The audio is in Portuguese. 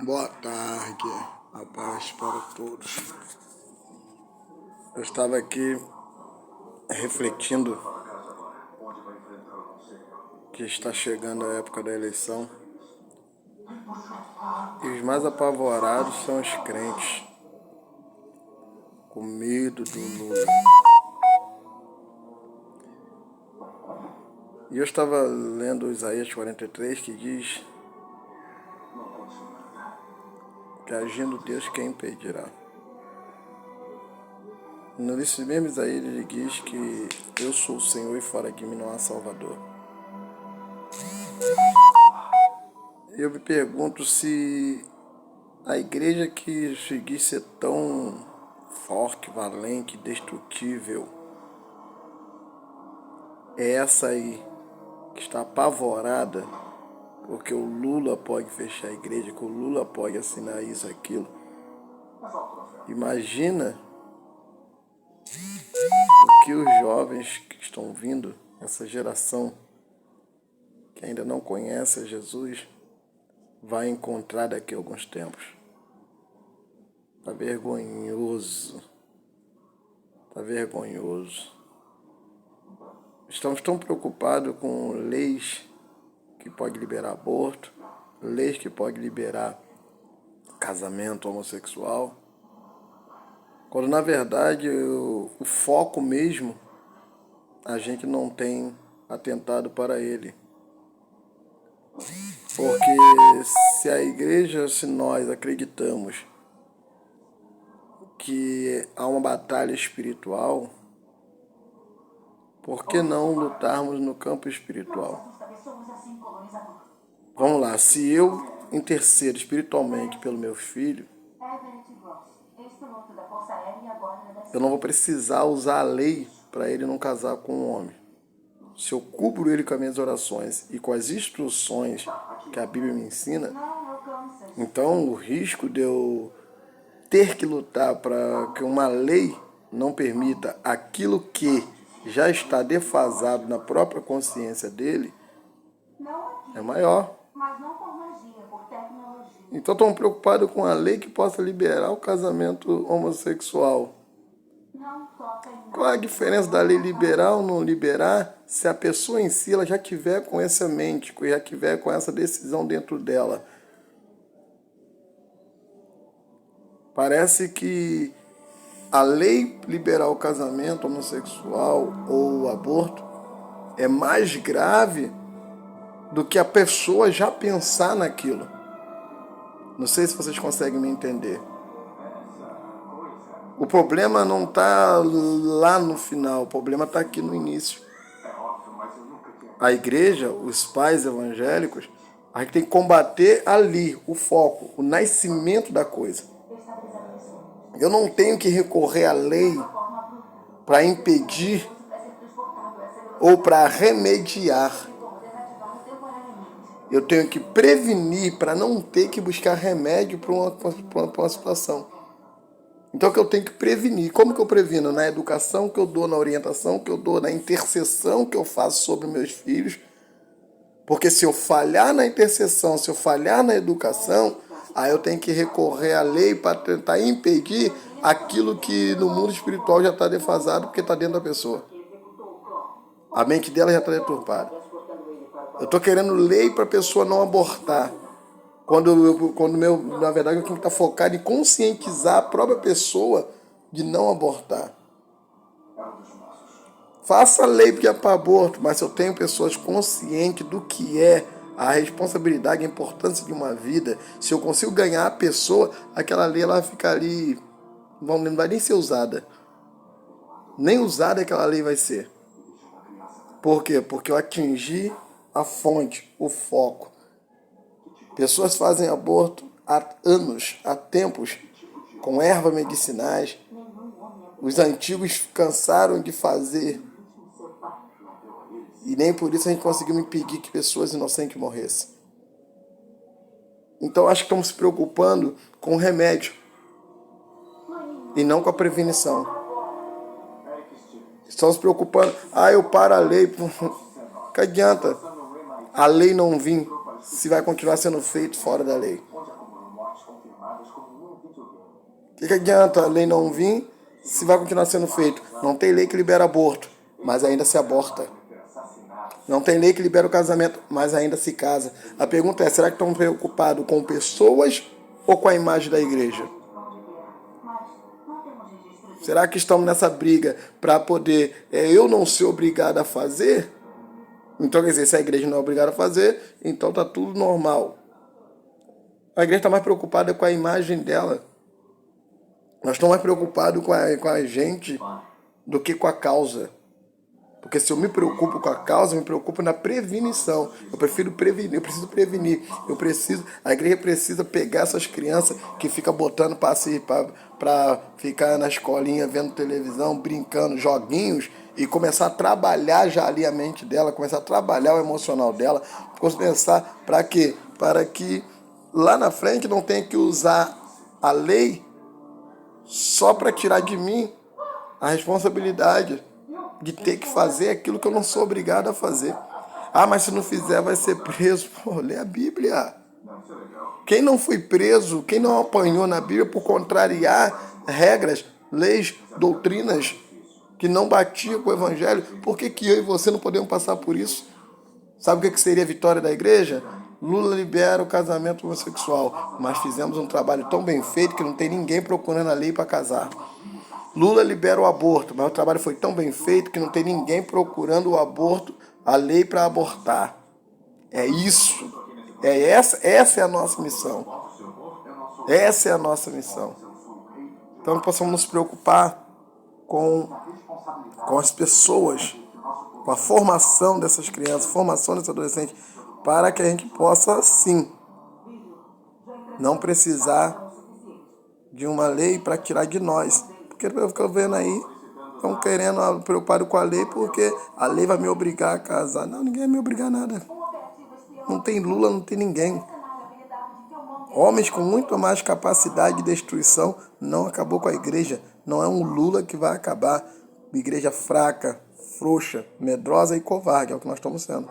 Boa tarde, a paz para todos. Eu estava aqui refletindo que está chegando a época da eleição e os mais apavorados são os crentes, com medo do Lula. E eu estava lendo Isaías 43, que diz que agindo Deus, quem impedirá? Nesse mesmo Isaías ele diz que eu sou o Senhor e fora de mim não há Salvador. Eu me pergunto se a igreja que se diz ser tão forte, valente, destrutível, é essa aí que está apavorada porque o Lula pode fechar a igreja, que o Lula pode assinar isso, aquilo. Imagina o que os jovens que estão vindo, essa geração que ainda não conhece a Jesus, vai encontrar daqui a alguns tempos. Tá vergonhoso. Tá vergonhoso. Estamos tão preocupados com leis que podem liberar aborto, leis que podem liberar casamento homossexual, quando na verdade o foco mesmo a gente não tem atentado para ele. Porque se a igreja, se nós acreditamos que há uma batalha espiritual, por que não lutarmos no campo espiritual? Vamos lá, se eu intercedo espiritualmente pelo meu filho, eu não vou precisar usar a lei para ele não casar com um homem. Se eu cubro ele com as minhas orações e com as instruções que a Bíblia me ensina, então o risco de eu ter que lutar para que uma lei não permita aquilo que já está defasado na própria consciência dele é maior. Então estou preocupado com a lei que possa liberar o casamento homossexual. Qual é a diferença da lei liberar ou não liberar se a pessoa em si ela já tiver com essa mente, já tiver com essa decisão dentro dela? Parece que a lei liberar o casamento homossexual ou o aborto é mais grave do que a pessoa já pensar naquilo. Não sei se vocês conseguem me entender. O problema não está lá no final, o problema está aqui no início. A igreja, os pais evangélicos, a gente tem que combater ali, o foco, o nascimento da coisa. Eu não tenho que recorrer à lei para impedir ou para remediar. Eu tenho que prevenir para não ter que buscar remédio para uma situação. Então, o que eu tenho que prevenir? Como que eu previno? Na educação que eu dou, na orientação que eu dou, na intercessão que eu faço sobre meus filhos. Porque se eu falhar na intercessão, se eu falhar na educação, aí eu tenho que recorrer à lei para tentar impedir aquilo que no mundo espiritual já está defasado, porque está dentro da pessoa. A mente dela já está deturpada. Eu estou querendo lei para a pessoa não abortar. Na verdade, eu tenho que estar focado em conscientizar a própria pessoa de não abortar. Faça a lei que é para aborto, mas se eu tenho pessoas conscientes do que é a responsabilidade, a importância de uma vida, se eu consigo ganhar a pessoa, aquela lei ela vai ficar ali, não vai nem ser usada. Nem usada aquela lei vai ser. Por quê? Porque eu atingi a fonte, o foco. Pessoas fazem aborto há anos, há tempos, com ervas medicinais. Os antigos cansaram de fazer. E nem por isso a gente conseguiu impedir que pessoas inocentes morressem. Então acho que estamos se preocupando com o remédio e não com a prevenição. Estamos se preocupando, eu paro a lei. Que adianta a lei não vir se vai continuar sendo feito fora da lei? Que adianta a lei não vir se vai continuar sendo feito? Não tem lei que libera aborto, mas ainda se aborta. Não tem lei que libera o casamento, mas ainda se casa. A pergunta é, será que estão preocupados com pessoas ou com a imagem da igreja? Será que estamos nessa briga para poder eu não ser obrigado a fazer? Então, quer dizer, se a igreja não é obrigada a fazer, então tá tudo normal. A igreja está mais preocupada com a imagem dela. Nós estamos mais preocupados com a gente do que com a causa. Porque se eu me preocupo com a causa, eu me preocupo na prevenição. Eu prefiro prevenir, eu preciso prevenir. A igreja precisa pegar essas crianças que ficam botando para ficar na escolinha, vendo televisão, brincando, joguinhos, e começar a trabalhar já ali a mente dela, começar a trabalhar o emocional dela, pensar para quê? Para que lá na frente não tenha que usar a lei só para tirar de mim a responsabilidade de ter que fazer aquilo que eu não sou obrigado a fazer. Ah, mas se não fizer vai ser preso. Pô, lê a Bíblia. Quem não foi preso, quem não apanhou na Bíblia por contrariar regras, leis, doutrinas que não batiam com o Evangelho, por que eu e você não podemos passar por isso? Sabe o que seria a vitória da igreja? Lula libera o casamento homossexual, mas fizemos um trabalho tão bem feito que não tem ninguém procurando a lei para casar. Lula libera o aborto, mas o trabalho foi tão bem feito que não tem ninguém procurando o aborto, a lei para abortar. É isso. Essa é a nossa missão. Essa é a nossa missão. Então possamos nos preocupar com as pessoas, com a formação dessas crianças, formação desses adolescentes, para que a gente possa, sim, não precisar de uma lei para tirar de nós. Porque eu fico vendo aí, estão querendo, preocupado com a lei, porque a lei vai me obrigar a casar. Não, ninguém vai me obrigar a nada. Não tem Lula, não tem ninguém. Homens com muito mais capacidade de destruição não acabou com a igreja. Não é um Lula que vai acabar. Igreja fraca, frouxa, medrosa e covarde, é o que nós estamos sendo.